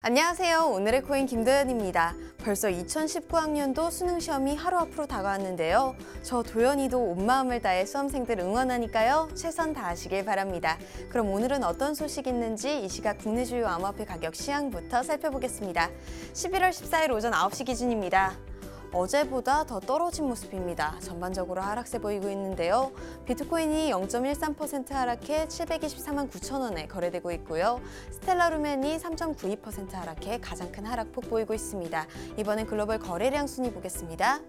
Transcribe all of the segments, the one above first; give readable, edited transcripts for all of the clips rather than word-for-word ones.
안녕하세요. 오늘의 코인 김도연입니다. 벌써 2019학년도 수능시험이 하루 앞으로 다가왔는데요. 저 도연이도 온 마음을 다해 수험생들 응원하니까요. 최선 다하시길 바랍니다. 그럼 오늘은 어떤 소식이 있는지 이 시각 국내 주요 암호화폐 가격 시황부터 살펴보겠습니다. 11월 14일 오전 9시 기준입니다. 어제보다 더 떨어진 모습입니다. 전반적으로 하락세 보이고 있는데요. 비트코인이 0.13% 하락해 724만 9천 원에 거래되고 있고요. 스텔라루멘이 3.92% 하락해 가장 큰 하락폭 보이고 있습니다. 이번엔 글로벌 거래량 순위 보겠습니다.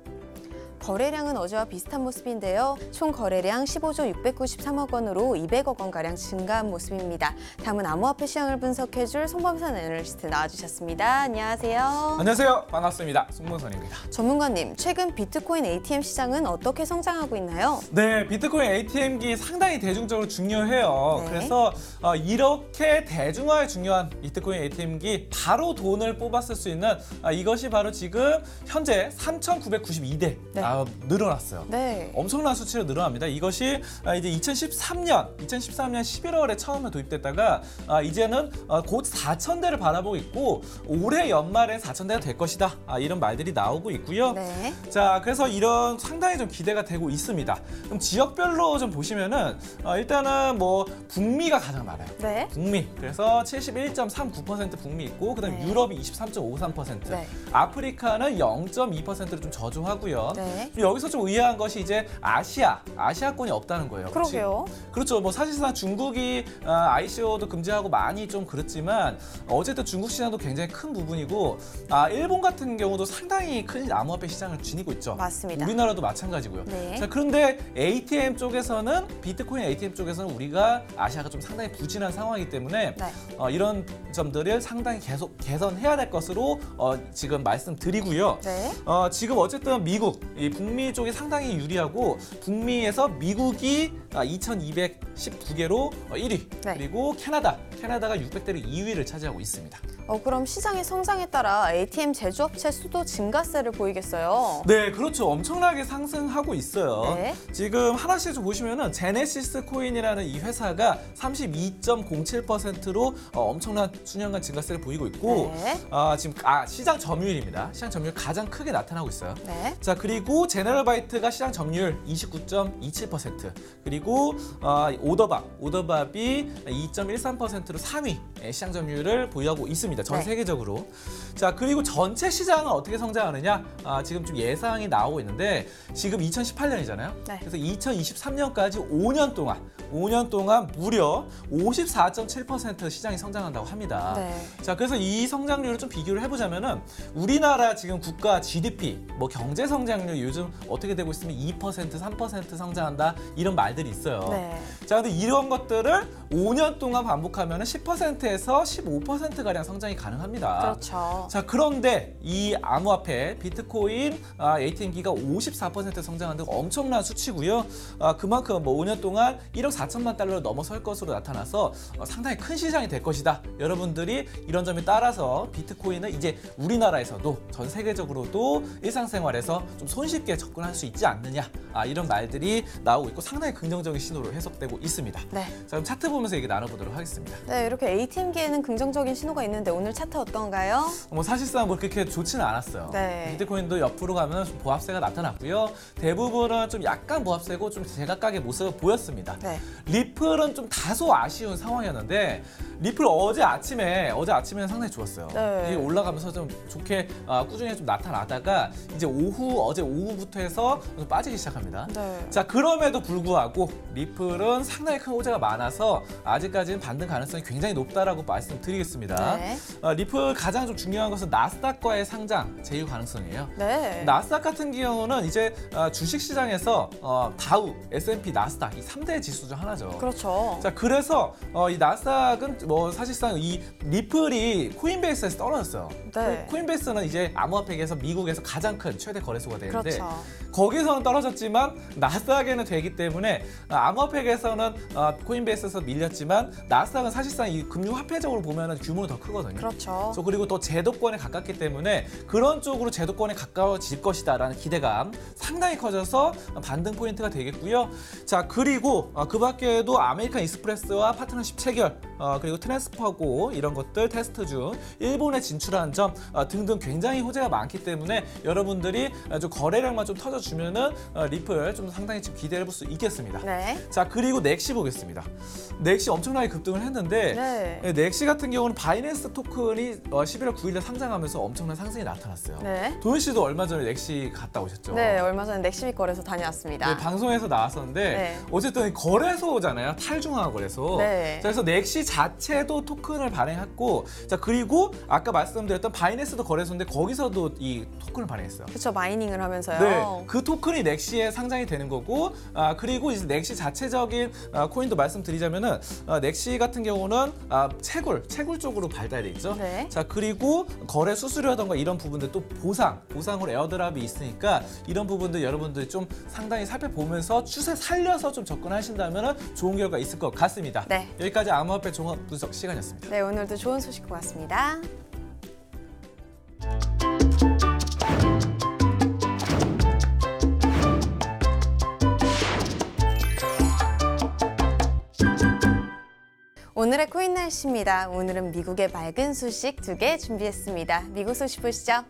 거래량은 어제와 비슷한 모습인데요. 총 거래량 15조 693억 원으로 200억 원가량 증가한 모습입니다. 다음은 암호화폐 시장을 분석해줄 송범선 애널리스트 나와주셨습니다. 안녕하세요. 안녕하세요. 반갑습니다. 송범선입니다. 전문가님, 최근 비트코인 ATM 시장은 어떻게 성장하고 있나요? 네, 비트코인 ATM기 상당히 대중적으로 중요해요. 네. 그래서 이렇게 대중화에 중요한 비트코인 ATM기 바로 돈을 뽑았을 수 있는 이것이 바로 지금 현재 3,992대. 네. 늘어났어요. 네. 엄청난 수치로 늘어납니다. 이것이 이제 2013년 11월에 처음에 도입됐다가 이제는 곧 4,000대를 바라보고 있고 올해 연말엔 4,000대가 될 것이다. 이런 말들이 나오고 있고요. 네. 자, 그래서 이런 상당히 좀 기대가 되고 있습니다. 그럼 지역별로 좀 보시면은 일단은 뭐 북미가 가장 많아요. 네. 북미. 그래서 71.39% 북미 있고 그다음 네. 유럽이 23.53%. 네. 아프리카는 0.2%로 좀 저조하고요. 네. 여기서 좀 의아한 것이 이제 아시아권이 없다는 거예요. 그러게요. 그렇죠. 뭐 사실상 중국이 ICO도 금지하고 많이 좀 그렇지만 어쨌든 중국 시장도 굉장히 큰 부분이고 일본 같은 경우도 상당히 큰 암호화폐 시장을 지니고 있죠. 맞습니다. 우리나라도 마찬가지고요. 네. 자, 그런데 ATM 쪽에서는 비트코인 ATM 쪽에서는 우리가 아시아가 좀 상당히 부진한 상황이기 때문에 네. 이런 점들을 상당히 계속 개선해야 될 것으로 지금 말씀드리고요. 네. 지금 어쨌든 미국, 이 북미 쪽이 상당히 유리하고 북미에서 미국이 2,219개로 1위, 네. 그리고 캐나다가 600대로 2위를 차지하고 있습니다. 그럼 시장의 성장에 따라 ATM 제조업체 수도 증가세를 보이겠어요? 네, 그렇죠. 엄청나게 상승하고 있어요. 네. 지금 하나씩 좀 보시면은 제네시스 코인이라는 이 회사가 32.07%로 엄청난 수년간 증가세를 보이고 있고 네. 지금 시장 점유율입니다. 시장 점유율 가장 크게 나타나고 있어요. 네. 자, 그리고 제너럴바이트가 시장 점유율 29.27%, 그리고 오더밥이 2.13%로 3위 시장 점유율을 보유하고 있습니다. 전 네. 세계적으로. 자, 그리고 전체 시장은 어떻게 성장하느냐? 지금 좀 예상이 나오고 있는데 지금 2018년이잖아요. 네. 그래서 2023년까지 5년 동안 무려 54.7% 시장이 성장한다고 합니다. 네. 자, 그래서 이 성장률을 좀 비교를 해보자면은 우리나라 지금 국가 GDP, 뭐 경제 성장률 요즘 어떻게 되고 있으면 2%, 3% 성장한다 이런 말들이 있어요. 네. 자, 근데 이런 것들을 5년 동안 반복하면은 10%에서 15%가량 성장이 가능합니다. 그렇죠. 자, 그런데 이 암호화폐 비트코인 ATM기가 54% 성장하는 데 엄청난 수치고요. 그만큼 뭐 5년 동안 1억 4천만 달러를 넘어설 것으로 나타나서 상당히 큰 시장이 될 것이다. 여러분들이 이런 점에 따라서 비트코인은 이제 우리나라에서도 전 세계적으로도 일상생활에서 좀 손쉽게 접근할 수 있지 않느냐. 이런 말들이 나오고 있고 상당히 긍정적인 신호로 해석되고 있습니다. 네. 자, 그럼 차트 보면서 얘기 나눠보도록 하겠습니다. 네, 이렇게 ATM기에는 긍정적인 신호가 있는데 오늘 차트 어떤가요? 뭐 사실상 뭐 그렇게 좋지는 않았어요. 네. 비트코인도 옆으로 가면 좀 보합세가 나타났고요. 대부분은 좀 약간 보합세고 좀 제각각의 모습을 보였습니다. 네. 리플은 좀 다소 아쉬운 상황이었는데 리플 어제 아침에는 상당히 좋았어요. 네. 이게 올라가면서 좀 좋게 꾸준히 좀 나타나다가 이제 어제 오후부터 해서 좀 빠지기 시작합니다. 네. 자, 그럼에도 불구하고 리플은 상당히 큰 호재가 많아서 아직까지는 반등 가능성이 굉장히 높다라고 말씀드리겠습니다. 네. 리플 가장 좀 중요한 것은 나스닥과의 상장 제휴 가능성이에요. 네. 나스닥 같은 경우는 이제 주식시장에서 다우, S&P, 나스닥 이 3대 지수 중 하나죠. 그렇죠. 자, 그래서 이 나스닥은 뭐 사실상 이 리플이 코인베이스에서 떨어졌어요. 네. 코인베이스는 이제 암호화폐계에서 미국에서 가장 큰 최대 거래소가 되는데 있었는데 그쵸. 거기서는 떨어졌지만 나스닥에는 되기 때문에 암호화폐에서는 코인베이스에서 밀렸지만 나스닥은 사실상 이 금융화폐적으로 보면 규모는 더 크거든요. 그렇죠. 그리고 또 제도권에 가깝기 때문에 그런 쪽으로 제도권에 가까워질 것이다라는 기대감 상당히 커져서 반등 포인트가 되겠고요. 자, 그리고 그 밖에도 아메리칸 익스프레스와 파트너십 체결, 그리고 트랜스퍼고 이런 것들 테스트 중 일본에 진출한 점 등등 굉장히 호재가 많기 때문에 여러분들이 좀 거래량만 좀 터져주면은 리플 좀 상당히 좀 기대해 볼 수 있겠습니다. 네. 자, 그리고 넥시 보겠습니다. 넥시 엄청나게 급등을 했는데 네. 넥시 같은 경우는 바이낸스 토큰이 11월 9일에 상장하면서 엄청난 상승이 나타났어요. 네. 도현 씨도 얼마 전에 넥시 갔다 오셨죠? 네, 얼마 전에 넥시빅 거래소 다녀왔습니다. 네, 방송에서 나왔었는데 네. 어쨌든 거래소잖아요. 탈중앙화 거래소. 네. 자, 그래서 넥시 자체도 토큰을 발행했고, 자, 그리고 아까 말씀드렸던 바이낸스도 거래소인데 거기서도 이 토큰을 발행했어요. 그렇죠. 마이닝을 하면서요. 네, 그 토큰이 넥시에 상장이 되는 거고, 그리고 이제 넥시 자체적인 코인도 말씀드리자면은 넥시 같은 경우는 채굴 쪽으로 발달돼 있죠. 네. 자, 그리고 거래 수수료라던가 이런 부분들 또 보상으로 에어드랍이 있으니까 이런 부분들 여러분들 좀 상당히 살펴보면서 추세 살려서 좀 접근하신다면은 좋은 결과 있을 것 같습니다. 네. 여기까지 암호화폐 종합 분석 시간이었습니다. 네, 오늘도 좋은 소식 고맙습니다. 오늘의 코인 날씨입니다. 오늘은 미국의 맑은 소식 2개 준비했습니다. 미국 소식 보시죠.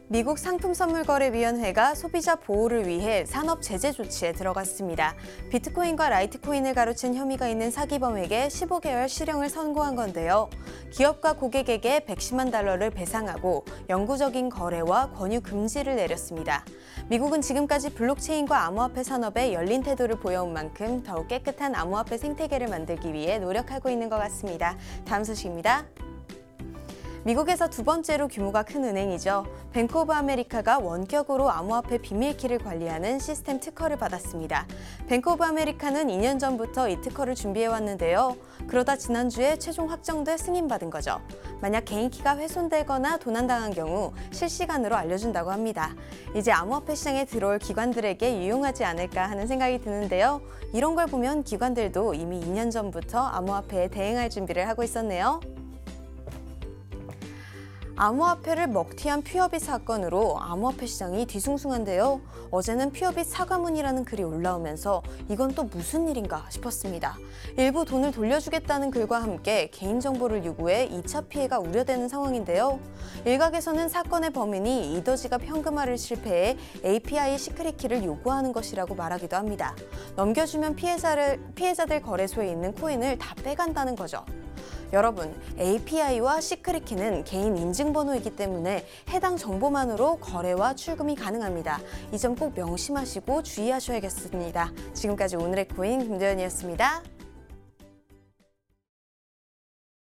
미국 상품선물거래위원회가 소비자 보호를 위해 산업 제재 조치에 들어갔습니다. 비트코인과 라이트코인을 가로챈 혐의가 있는 사기범에게 15개월 실형을 선고한 건데요. 기업과 고객에게 $110만 배상하고 영구적인 거래와 권유 금지를 내렸습니다. 미국은 지금까지 블록체인과 암호화폐 산업에 열린 태도를 보여온 만큼 더욱 깨끗한 암호화폐 생태계를 만들기 위해 노력하고 있는 것 같습니다. 다음 소식입니다. 미국에서 두 번째로 규모가 큰 은행이죠. 뱅크 오브 아메리카가 원격으로 암호화폐 비밀키를 관리하는 시스템 특허를 받았습니다. 뱅크 오브 아메리카는 2년 전부터 이 특허를 준비해왔는데요. 그러다 지난주에 최종 확정돼 승인받은 거죠. 만약 개인키가 훼손되거나 도난당한 경우 실시간으로 알려준다고 합니다. 이제 암호화폐 시장에 들어올 기관들에게 유용하지 않을까 하는 생각이 드는데요. 이런 걸 보면 기관들도 이미 2년 전부터 암호화폐에 대응할 준비를 하고 있었네요. 암호화폐를 먹튀한 퓨어빗 사건으로 암호화폐 시장이 뒤숭숭한데요. 어제는 퓨어빗 사과문이라는 글이 올라오면서 이건 또 무슨 일인가 싶었습니다. 일부 돈을 돌려주겠다는 글과 함께 개인정보를 요구해 2차 피해가 우려되는 상황인데요. 일각에서는 사건의 범인이 이더지갑 현금화를 실패해 API 시크릿 키를 요구하는 것이라고 말하기도 합니다. 넘겨주면 피해자들 거래소에 있는 코인을 다 빼간다는 거죠. 여러분, API와 시크릿 키는 개인 인증번호이기 때문에 해당 정보만으로 거래와 출금이 가능합니다. 이 점 꼭 명심하시고 주의하셔야겠습니다. 지금까지 오늘의 코인 김도연이었습니다.